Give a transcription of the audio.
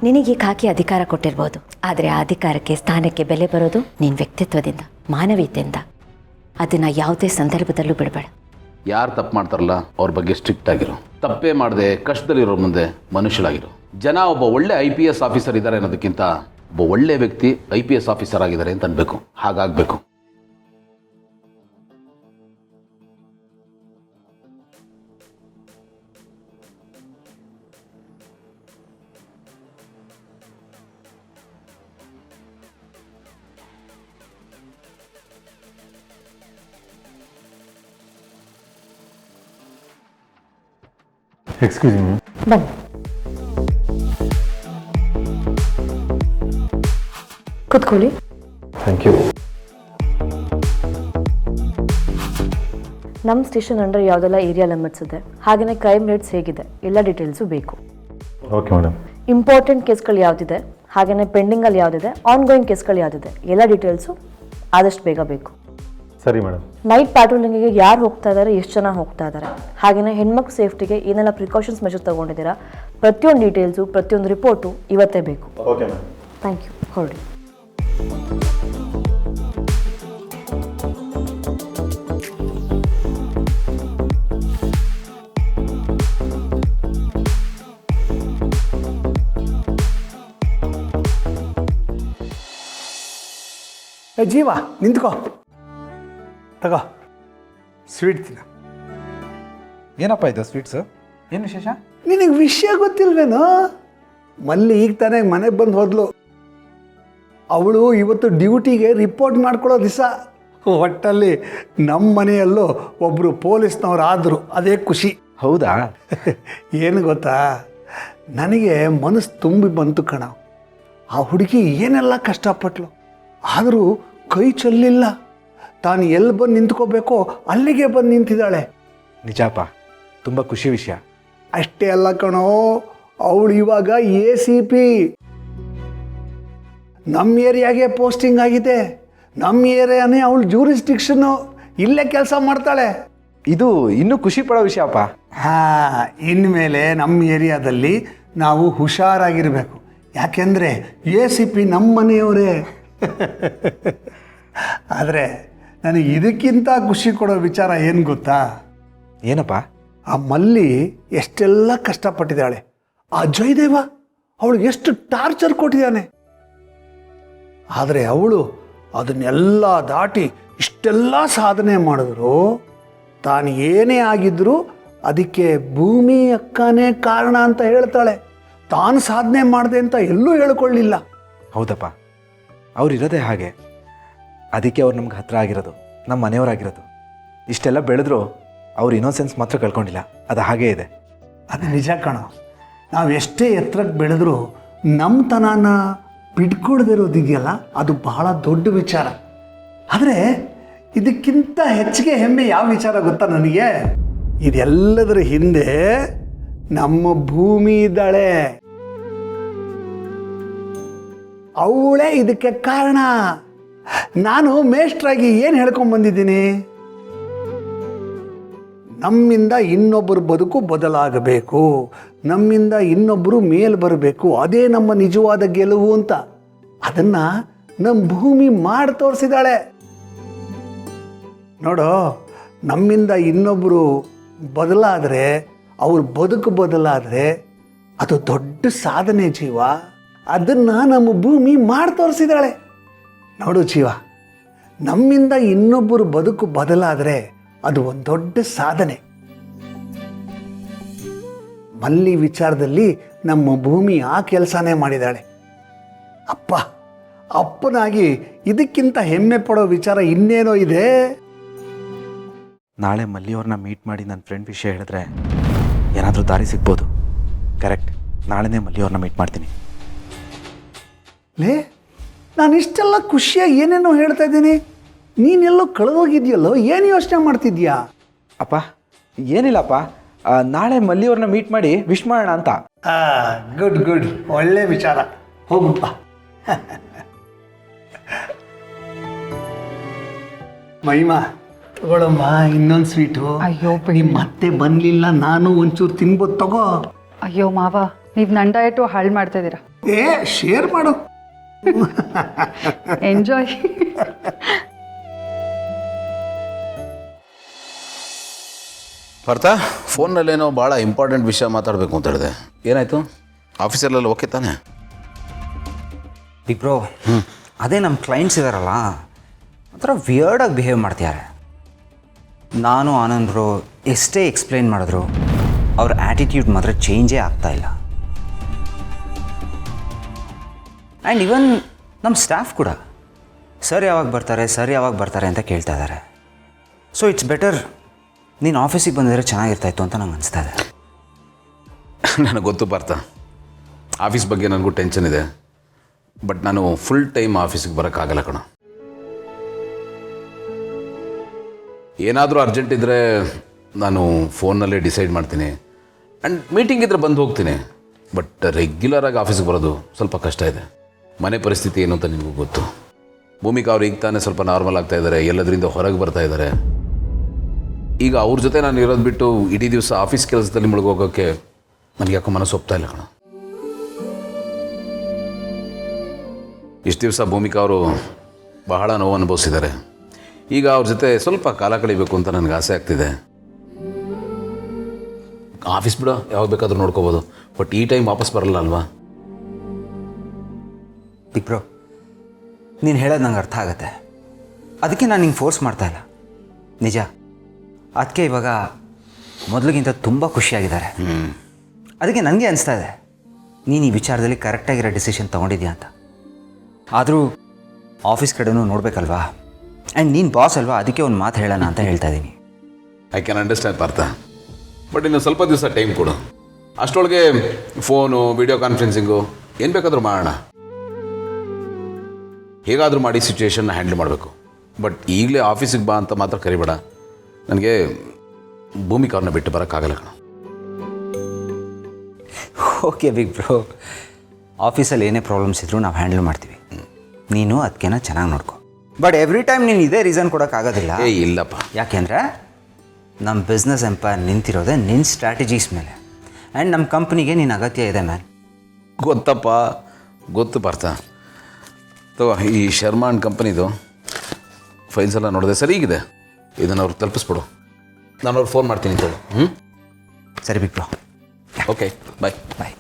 ನಿನಗೆ ಖಾಕಿ ಅಧಿಕಾರ ಕೊಟ್ಟಿರ್ಬೋದು, ಆದರೆ ಆ ಅಧಿಕಾರಕ್ಕೆ ಸ್ಥಾನಕ್ಕೆ ಬೆಲೆ ಬರೋದು ನಿನ್ನ ವ್ಯಕ್ತಿತ್ವದಿಂದ, ಮಾನವೀಯತೆಯಿಂದ. ಅದನ್ನು ಯಾವುದೇ ಸಂದರ್ಭದಲ್ಲೂ ಬಿಡಬೇಡ. ಯಾರು ತಪ್ಪು ಮಾಡ್ತಾರಲ್ಲ ಅವ್ರ ಬಗ್ಗೆ ಸ್ಟ್ರಿಕ್ಟ್ ಆಗಿರೋ, ತಪ್ಪೇ ಮಾಡದೆ ಕಷ್ಟದಲ್ಲಿರೋ ಮುಂದೆ ಮನುಷ್ಯರಾಗಿರೋ. ಜನ ಒಬ್ಬ ಒಳ್ಳೆ IPS ಆಫೀಸರ್ ಇದ್ದಾರೆ ಅನ್ನೋದಕ್ಕಿಂತ ಒಬ್ಬ ಒಳ್ಳೆ ವ್ಯಕ್ತಿ IPS ಆಫೀಸರ್ ಆಗಿದ್ದಾರೆ ಅಂತ ಅನ್ಬೇಕು. ಹಾಗಾಗಬೇಕು. Excuse me. ಬನ್ನಿ. ಕೂತ್ಕೊಳ್ಳಿ. Thank you. ನಮ್ಮ ಸ್ಟೇಷನ್ ಅಂಡರ್ ಯಾವುದೆಲ್ಲ ಏರಿಯಾ ಲಿಮಿಟ್ಸ್ ಇದೆ, ಹಾಗೆಯೇ ಕ್ರೈಮ್ ರೇಟ್ಸ್ ಹೇಗಿದೆ, ಎಲ್ಲ ಡೀಟೇಲ್ಸು ಬೇಕು. Okay madam. ಇಂಪಾರ್ಟೆಂಟ್ ಕೇಸ್ಗಳು ಯಾವುದಿದೆ, ಹಾಗೆಯೇ ಪೆಂಡಿಂಗಲ್ಲಿ ಯಾವುದಿದೆ, ಆನ್ಗೋಯಿಂಗ್ ಕೇಸ್ಗಳು ಯಾವುದಿದೆ, ಎಲ್ಲ ಡೀಟೇಲ್ಸು ಆದಷ್ಟು ಬೇಗ ಬೇಕು. ಸರಿ ಮೇಡಮ್. ನೈಟ್ ಪ್ಯಾಟ್ರೋಲಿಂಗಿಗೆ ಯಾರು ಹೋಗ್ತಾ ಇದ್ದಾರೆ, ಎಷ್ಟು ಜನ ಹೋಗ್ತಾ ಇದ್ದಾರೆ, ಹಾಗೆಯೇ ಹೆಣ್ಮಕ್ಳು ಸೇಫ್ಟಿಗೆ ಏನೆಲ್ಲ ಪ್ರಿಕಾಷನ್ಸ್ ಮೆಷರ್ ತೊಗೊಂಡಿದ್ದೀರಾ, ಪ್ರತಿಯೊಂದು ಡೀಟೇಲ್ಸು, ಪ್ರತಿಯೊಂದು ರಿಪೋರ್ಟು ಇವತ್ತೇ ಬೇಕು. Okay ma'am. Thank you. ಹೊರಡಿ. ಜೀವ ನಿಂತ್ಕೋ, ತಗೋ ಸ್ವೀಟ್ ತಿನ್ನ. ಏನಪ್ಪ ಇದು ಸ್ವೀಟ್ಸು? ಏನು ವಿಶೇಷ? ನಿನಗೆ ವಿಷಯ ಗೊತ್ತಿಲ್ವೇನೋ? ಮಲ್ಲಿ ಈಗ ತಾನೇ ಮನೆಗೆ ಬಂದು ಹೋದ್ಲು. ಅವಳು ಇವತ್ತು ಡ್ಯೂಟಿಗೆ ರಿಪೋರ್ಟ್ ಮಾಡ್ಕೊಳ್ಳೋ ದಿವಸ. ಒಟ್ಟಲ್ಲಿ ನಮ್ಮ ಮನೆಯಲ್ಲೂ ಒಬ್ಬರು ಪೊಲೀಸ್ನವ್ರು ಆದರು, ಅದೇ ಖುಷಿ. ಹೌದಾ? ಏನು ಗೊತ್ತಾ, ನನಗೆ ಮನಸ್ಸು ತುಂಬಿ ಬಂತು ಕಣ. ಆ ಹುಡುಗಿ ಏನೆಲ್ಲ ಕಷ್ಟಪಟ್ಲು, ಆದರೂ ಕೈ ಚೆಲ್ಲಿಲ್ಲ. ತಾನು ಎಲ್ಲಿ ಬಂದು ನಿಂತ್ಕೋಬೇಕೋ ಅಲ್ಲಿಗೆ ಬಂದು ನಿಂತಿದ್ದಾಳೆ. ನಿಜಾಪ, ತುಂಬ ಖುಷಿ ವಿಷಯ. ಅಷ್ಟೇ ಅಲ್ಲ ಕಣೋ, ಅವಳು ಇವಾಗ ACP. ನಮ್ಮ ಏರಿಯಾಗೆ ಪೋಸ್ಟಿಂಗ್ ಆಗಿದೆ. ನಮ್ಮ ಏರಿಯಾನೇ ಅವಳು ಜೂರಿಸ್ಟಿಕ್ಷನ್ನು. ಇಲ್ಲೇ ಕೆಲಸ ಮಾಡ್ತಾಳೆ. ಇದು ಇನ್ನೂ ಖುಷಿ ಪಡೋ ವಿಷಯಪ್ಪ. ಹಾಂ, ಇನ್ಮೇಲೆ ನಮ್ಮ ಏರಿಯಾದಲ್ಲಿ ನಾವು ಹುಷಾರಾಗಿರಬೇಕು. ಯಾಕೆಂದರೆ ACP ನಮ್ಮ ಮನೆಯವರೇ. ಆದರೆ ನನಗೆ ಇದಕ್ಕಿಂತ ಖುಷಿ ಕೊಡೋ ವಿಚಾರ ಏನು ಗೊತ್ತಾ? ಏನಪ್ಪ? ಆ ಮಲ್ಲಿ ಎಷ್ಟೆಲ್ಲ ಕಷ್ಟಪಟ್ಟಿದ್ದಾಳೆ. ಆ ಜಯದೇವ ಅವಳಿಗೆ ಎಷ್ಟು ಟಾರ್ಚರ್ ಕೊಟ್ಟಿದ್ದಾನೆ. ಆದರೆ ಅವಳು ಅದನ್ನೆಲ್ಲ ದಾಟಿ ಇಷ್ಟೆಲ್ಲ ಸಾಧನೆ ಮಾಡಿದ್ರು. ತಾನು ಏನೇ ಆಗಿದ್ರೂ ಅದಕ್ಕೆ ಭೂಮಿ ಅಕ್ಕನೇ ಕಾರಣ ಅಂತ ಹೇಳ್ತಾಳೆ. ತಾನು ಸಾಧನೆ ಮಾಡಿದೆ ಅಂತ ಎಲ್ಲೂ ಹೇಳ್ಕೊಳ್ಳಿಲ್ಲ. ಹೌದಪ್ಪ, ಅವ್ರಿರೋದೇ ಹಾಗೆ. ಅದಕ್ಕೆ ಅವ್ರು ನಮ್ಗೆ ಹತ್ರ ಆಗಿರೋದು, ನಮ್ಮ ಮನೆಯವರಾಗಿರೋದು. ಇಷ್ಟೆಲ್ಲ ಬೆಳೆದ್ರು ಅವ್ರ ಇನ್ನೋಸೆನ್ಸ್ ಮಾತ್ರ ಕಳ್ಕೊಂಡಿಲ್ಲ. ಅದು ಹಾಗೇ ಇದೆ. ಅದು ನಿಜ ಕಣೋ. ನಾವು ಎಷ್ಟೇ ಎತ್ತರಕ್ಕೆ ಬೆಳೆದ್ರೂ ನಮ್ಮ ತನನ ಬಿಟ್ಕೊಡ್ದಿರೋದಿದೆಯಲ್ಲ, ಅದು ಬಹಳ ದೊಡ್ಡ ವಿಚಾರ. ಆದರೆ ಇದಕ್ಕಿಂತ ಹೆಚ್ಚಿಗೆ ಹೆಮ್ಮೆ ಯಾವ ವಿಚಾರ ಗೊತ್ತಾ ನನಗೆ? ಇದೆಲ್ಲದರ ಹಿಂದೆ ನಮ್ಮ ಭೂಮಿ ಇದ್ದಾಳೆ. ಅವಳೇ ಇದಕ್ಕೆ ಕಾರಣ. ನಾನು ಮೇಷ್ಟ್ರಾಗಿ ಏನು ಹೇಳ್ಕೊಂಡ್ಬಂದಿದ್ದೀನಿ? ನಮ್ಮಿಂದ ಇನ್ನೊಬ್ಬರ ಬದುಕು ಬದಲಾಗಬೇಕು, ನಮ್ಮಿಂದ ಇನ್ನೊಬ್ಬರು ಮೇಲ್ ಬರಬೇಕು, ಅದೇ ನಮ್ಮ ನಿಜವಾದ ಗೆಲುವು ಅಂತ. ಅದನ್ನು ನಮ್ಮ ಭೂಮಿ ಮಾಡಿ ತೋರಿಸಿದಾಳೆ ನೋಡು. ನಮ್ಮಿಂದ ಇನ್ನೊಬ್ಬರು ಬದಲಾದರೆ, ಅವ್ರ ಬದುಕು ಬದಲಾದರೆ ಅದು ದೊಡ್ಡ ಸಾಧನೆ ಜೀವ. ಅದನ್ನು ನಮ್ಮ ಭೂಮಿ ಮಾಡಿ ತೋರಿಸಿದಾಳೆ ನೋಡು ಜೀವ. ನಮ್ಮಿಂದ ಇನ್ನೊಬ್ಬರು ಬದುಕು ಬದಲಾದರೆ ಅದು ಒಂದು ದೊಡ್ಡ ಸಾಧನೆ. ಮಲ್ಲಿ ವಿಚಾರದಲ್ಲಿ ನಮ್ಮ ಭೂಮಿ ಆ ಕೆಲಸನೇ ಮಾಡಿದಾಳೆ. ಅಪ್ಪನಾಗಿ ಇದಕ್ಕಿಂತ ಹೆಮ್ಮೆ ಪಡೋ ವಿಚಾರ ಇನ್ನೇನೋ ಇದೆ. ನಾಳೆ ಮಲ್ಲಿಯವ್ರನ್ನ ಮೀಟ್ ಮಾಡಿ ನನ್ನ ಫ್ರೆಂಡ್ ವಿಷಯ ಹೇಳಿದ್ರೆ ಏನಾದರೂ ದಾರಿ ಸಿಗ್ಬೋದು. ಕರೆಕ್ಟ್, ನಾಳೆನೇ ಮಲ್ಲಿಯವ್ರನ್ನ ಮೀಟ್ ಮಾಡ್ತೀನಿ. ಲೇ, ನಾನು ಇಷ್ಟೆಲ್ಲ ಖುಷಿಯಾಗಿ ಏನೇನೋ ಹೇಳ್ತಾ ಇದ್ದೀನಿ, ನೀನೆಲ್ಲೋ ಕಳೆದೋಗಿದ್ಯಲ್ಲೋ. ಏನು ಯೋಚನೆ ಮಾಡ್ತಿದ್ಯಾ? ಅಪ್ಪ ಏನಿಲ್ಲಪ್ಪ, ನಾಳೆ ಮಲ್ಲಿಯವ್ರನ್ನ ಮೀಟ್ ಮಾಡಿ ವಿಶ್ ಮಾಡೋಣ ಅಂತ. ಗುಡ್ ಗುಡ್, ಒಳ್ಳೆ ವಿಚಾರ. ಹೋಗಪ್ಪ. ಮಹಿಮಾ ತಗೊಳಮ್ಮ, ಇನ್ನೊಂದು ಸ್ವೀಟು. ಅಯ್ಯೋ ನಿಮ್ಮ ಮತ್ತೆ ಬರಲಿಲ್ಲ, ನಾನು ಒಂಚೂರು ತಿನ್ಬೋದು, ತಗೋ. ಅಯ್ಯೋ ಮಾವ, ನೀವು ನನ್ನ ಡಯಟು ಹಾಳು ಮಾಡ್ತಾ ಇದ್ದೀರಾ. ಶೇರ್ ಮಾಡು. ಎಂಜಾಯ್. ಪಾರ್ಥ, ಫೋನ್ನಲ್ಲೇನೋ ಭಾಳ ಇಂಪಾರ್ಟೆಂಟ್ ವಿಷಯ ಮಾತಾಡಬೇಕು ಅಂತ ಹೇಳಿದೆ. ಏನಾಯಿತು? ಆಫೀಸಲ್ಲೆಲ್ಲ ಓಕೆ ತಾನೆ? ಬಿಗ್ ಬ್ರೋ, ಅದೇ ನಮ್ಮ ಕ್ಲೈಂಟ್ಸ್ ಇದ್ದಾರಲ್ಲ, ಒಂಥರ ವಿಯರ್ಡಾಗಿ ಬಿಹೇವ್ ಮಾಡ್ತಿದ್ದಾರೆ. ನಾನು ಆನಂದ್ ಬ್ರೋ ಎಷ್ಟೇ ಎಕ್ಸ್ಪ್ಲೈನ್ ಮಾಡಿದ್ರು ಅವ್ರ ಆ್ಯಟಿಟ್ಯೂಡ್ ಮಾತ್ರ ಚೇಂಜೇ ಆಗ್ತಾಯಿಲ್ಲ. ಆ್ಯಂಡ್ ಇವನ್ ನಮ್ಮ ಸ್ಟಾಫ್ ಕೂಡ ಸರ್ ಯಾವಾಗ ಬರ್ತಾರೆ ಅಂತ ಕೇಳ್ತಾ ಇದ್ದಾರೆ. ಸೊ ಇಟ್ಸ್ ಬೆಟರ್ ನೀನು ಆಫೀಸಿಗೆ ಬಂದಿದ್ರೆ ಚೆನ್ನಾಗಿರ್ತಾಯಿತ್ತು ಅಂತ ನಂಗೆ ಅನಿಸ್ತಾ ಇದೆ. ನನಗೆ ಗೊತ್ತು ಪಾರ್ಥ, ಆಫೀಸ್ ಬಗ್ಗೆ ನನಗೂ ಟೆನ್ಷನ್ ಇದೆ. ಬಟ್ ನಾನು ಫುಲ್ ಟೈಮ್ ಆಫೀಸಿಗೆ ಬರೋಕ್ಕಾಗಲ್ಲ ಕಣ. ಏನಾದರೂ ಅರ್ಜೆಂಟ್ ಇದ್ದರೆ ನಾನು ಫೋನ್ನಲ್ಲೇ ಡಿಸೈಡ್ ಮಾಡ್ತೀನಿ. ಆ್ಯಂಡ್ ಮೀಟಿಂಗ್ ಇದ್ದರೆ ಬಂದು ಹೋಗ್ತೀನಿ. ಬಟ್ ರೆಗ್ಯುಲರಾಗಿ ಆಫೀಸಿಗೆ ಬರೋದು ಸ್ವಲ್ಪ ಕಷ್ಟ ಇದೆ. ಮನೆ ಪರಿಸ್ಥಿತಿ ಏನು ಅಂತ ನಿಮಗೂ ಗೊತ್ತು. ಭೂಮಿಕಾ ಅವ್ರು ಈಗ ತಾನೇ ಸ್ವಲ್ಪ ನಾರ್ಮಲ್ ಆಗ್ತಾ ಇದ್ದಾರೆ, ಎಲ್ಲದರಿಂದ ಹೊರಗೆ ಬರ್ತಾ ಇದ್ದಾರೆ. ಈಗ ಅವ್ರ ಜೊತೆ ನಾನು ಇರೋದು ಬಿಟ್ಟು ಇಡೀ ದಿವಸ ಆಫೀಸ್ ಕೆಲಸದಲ್ಲಿ ಮುಳುಗೋಗೋಕ್ಕೆ ನನಗೆ ಯಾಕೋ ಮನಸ್ಸು ಒಪ್ತಾ ಇಲ್ಲ ಕಣ. ಇಷ್ಟು ದಿವಸ ಭೂಮಿಕಾ ಅವರು ಬಹಳ ನೋವು ಅನುಭವಿಸಿದ್ದಾರೆ. ಈಗ ಅವ್ರ ಜೊತೆ ಸ್ವಲ್ಪ ಕಾಲ ಕಳಿಬೇಕು ಅಂತ ನನಗೆ ಆಸೆ ಆಗ್ತಿದೆ. ಆಫೀಸ್ ಬಿಡೋ, ಯಾವಾಗ ಬೇಕಾದರೂ ನೋಡ್ಕೋಬೋದು. ಬಟ್ ಈ ಟೈಮ್ ವಾಪಸ್ ಬರಲ್ಲ ಅಲ್ವಾ? ಬಿಗ್ ಬ್ರೋ, ನೀನು ಹೇಳೋದು ನಂಗೆ ಅರ್ಥ ಆಗುತ್ತೆ. ಅದಕ್ಕೆ ನಾನು ನಿಂಗೆ ಫೋರ್ಸ್ ಮಾಡ್ತಾಯಿಲ್ಲ. ನಿಜ, ಅದಕ್ಕೆ ಇವಾಗ ಮೊದಲಿಗಿಂತ ತುಂಬ ಖುಷಿಯಾಗಿದ್ದಾರೆ. ಅದಕ್ಕೆ ನನಗೆ ಅನಿಸ್ತಾ ಇದೆ ನೀನು ಈ ವಿಚಾರದಲ್ಲಿ ಕರೆಕ್ಟಾಗಿರೋ ಡಿಸಿಷನ್ ತೊಗೊಂಡಿದ್ಯಾ ಅಂತ. ಆದರೂ ಆಫೀಸ್ ಕಡೆನೂ ನೋಡಬೇಕಲ್ವಾ? ಆ್ಯಂಡ್ ನೀನು ಬಾಸ್ ಅಲ್ವಾ, ಅದಕ್ಕೆ ಒಂದು ಮಾತು ಹೇಳೋಣ ಅಂತ ಹೇಳ್ತಾ ಇದ್ದೀನಿ. I can understand Partha. But ಇನ್ನು ಸ್ವಲ್ಪ ದಿವಸ ಟೈಮ್ ಕೊಡು. ಅಷ್ಟರೊಳಗೆ ಫೋನು, ವಿಡಿಯೋ ಕಾನ್ಫರೆನ್ಸಿಂಗು ಏನು ಬೇಕಾದರೂ ಮಾಡೋಣ. ಹೇಗಾದರೂ ಮಾಡಿ ಸಿಚುವೇಶನ್ನ ಹ್ಯಾಂಡಲ್ ಮಾಡಬೇಕು. ಬಟ್ ಈಗಲೇ ಆಫೀಸಿಗೆ ಬಾ ಅಂತ ಮಾತ್ರ ಕರಿಬೇಡ. ನನಗೆ ಭೂಮಿಕಾ ಅವ್ರನ್ನ ಬಿಟ್ಟು ಬರೋಕ್ಕಾಗಲ್ಲ ಕಣ. ಓಕೆ ಬಿಗ್ ಬ್ರೋ, ಆಫೀಸಲ್ಲಿ ಏನೇ ಪ್ರಾಬ್ಲಮ್ಸ್ ಇದ್ದರೂ ನಾವು ಹ್ಯಾಂಡಲ್ ಮಾಡ್ತೀವಿ. ನೀನು ಅದಕ್ಕೇನ ಚೆನ್ನಾಗಿ ನೋಡ್ಕೊ. ಬಟ್ ಎವ್ರಿ ಟೈಮ್ ನೀನು ಇದೇ ರೀಸನ್ ಕೊಡೋಕ್ಕಾಗೋದಿಲ್ಲ. ಇಲ್ಲಪ್ಪ. ಯಾಕೆಂದರೆ ನಮ್ಮ ಬಿಸ್ನೆಸ್ ಎಂಪೈರ್ ನಿಂತಿರೋದೇ ನಿನ್ನ ಸ್ಟ್ರಾಟಜೀಸ್ ಮೇಲೆ. ಆ್ಯಂಡ್ ನಮ್ಮ ಕಂಪ್ನಿಗೆ ನಿನ್ನ ಅಗತ್ಯ ಇದೆ ಮ್ಯಾನ್. ಗೊತ್ತಪ್ಪ, ಗೊತ್ತು ಪಾರ್ಥ. ತಗೋ, ಈ ಶರ್ಮಾ ಆ್ಯಂಡ್ ಕಂಪನಿದು ಫೈಲ್ಸ್ ಎಲ್ಲ ನೋಡಿದೆ, ಸರಿಗಿದೆ. ಇದನ್ನು ಅವ್ರಿಗೆ ತಲುಪಿಸ್ಬಿಡು. ನಾನು ಅವ್ರಿಗೆ ಫೋನ್ ಮಾಡ್ತೀನಿ ತಗೋ. ಸರಿ ಬಿಗ್ ಬ್ರೋ. ಓಕೆ, ಬಾಯ್. ಬಾಯ್.